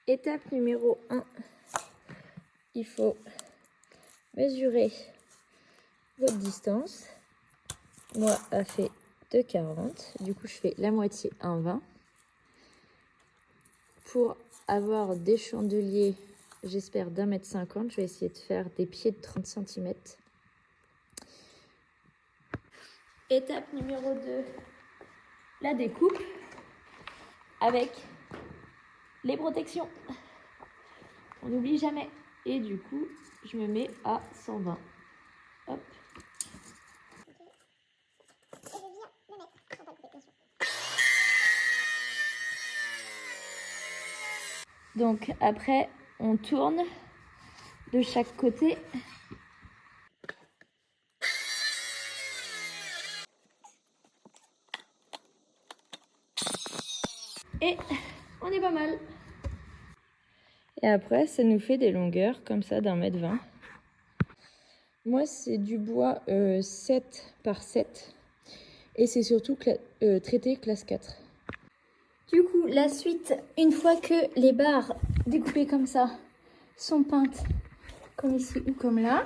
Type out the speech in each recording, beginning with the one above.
Étape numéro 1, il faut mesurer votre distance. Moi, a fait 2,40. Du coup, je fais la moitié 1,20. Pour avoir des chandeliers, j'espère d'1,50 m, je vais essayer de faire des pieds de 30 cm. Étape numéro 2, la découpe avec les protections. On n'oublie jamais. Et du coup, je me mets à 120. Hop. Donc après, on tourne de chaque côté. Et on est pas mal. Et après, ça nous fait des longueurs comme ça d'1,20 m. Moi, c'est du bois 7 par 7. Et c'est surtout traité classe 4. Du coup, la suite, une fois que les barres découpées comme ça sont peintes, comme ici ou comme là,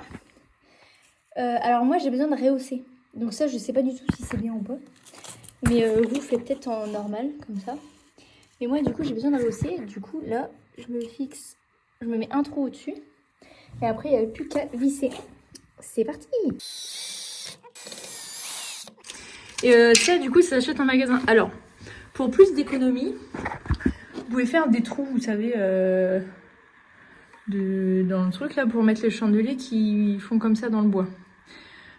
alors moi j'ai besoin de rehausser. Donc ça, je sais pas du tout si c'est bien ou pas. Mais vous faites peut-être en normal, comme ça. Mais moi, du coup, j'ai besoin de rehausser. Du coup, là, je me mets un trou au-dessus. Et après, il n'y avait plus qu'à visser. C'est parti! Et ça, du coup, ça s'achète en magasin. Alors, pour plus d'économie, vous pouvez faire des trous, vous savez, dans le truc là, pour mettre les chandeliers qui font comme ça dans le bois.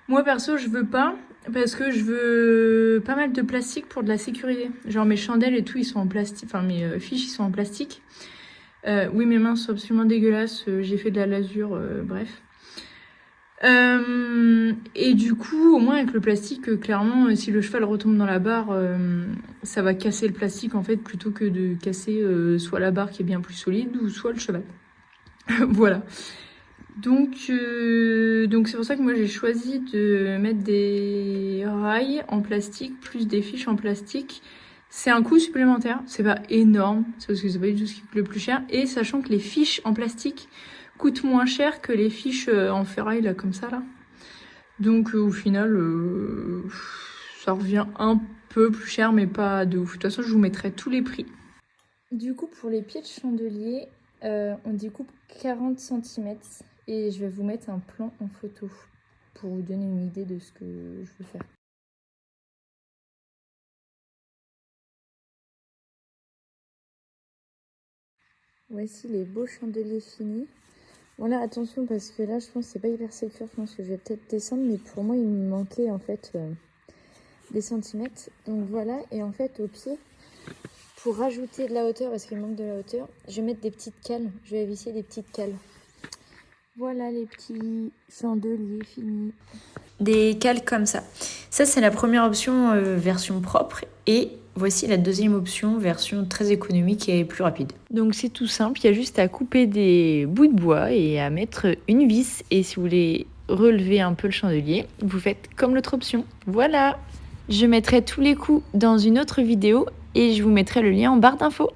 Moi, perso, je veux pas, parce que je veux pas mal de plastique pour de la sécurité. Genre mes chandelles et tout, ils sont en plastique, enfin mes fiches, ils sont en plastique. Oui, mes mains sont absolument dégueulasses, j'ai fait de la lasure, bref. Et du coup, au moins avec le plastique, clairement, si le cheval retombe dans la barre, ça va casser le plastique en fait, plutôt que de casser soit la barre qui est bien plus solide, ou soit le cheval. Voilà. Donc c'est pour ça que moi j'ai choisi de mettre des rails en plastique, plus des fiches en plastique. C'est un coût supplémentaire, c'est pas énorme, c'est parce que c'est pas du tout ce qui coûte le plus cher. Et sachant que les fiches en plastique coûtent moins cher que les fiches en ferraille, là, comme ça, là. Donc au final, ça revient un peu plus cher, mais pas de ouf. De toute façon, je vous mettrai tous les prix. Du coup, pour les pieds de chandelier, on découpe 40 cm. Et je vais vous mettre un plan en photo pour vous donner une idée de ce que je veux faire. Voici les beaux chandeliers finis. Bon là, attention parce que là, je pense que c'est pas hyper sécure. Je pense que je vais peut-être descendre, mais pour moi, il me manquait en fait des centimètres. Donc voilà, et en fait, au pied, pour rajouter de la hauteur, parce qu'il manque de la hauteur, je vais mettre des petites cales. Je vais visser des petites cales. Voilà les petits chandeliers finis. Des cales comme ça. Ça, c'est la première option version propre. Et voici la deuxième option version très économique et plus rapide. Donc c'est tout simple, il y a juste à couper des bouts de bois et à mettre une vis. Et si vous voulez relever un peu le chandelier, vous faites comme l'autre option. Voilà! Je mettrai tous les coups dans une autre vidéo et je vous mettrai le lien en barre d'infos.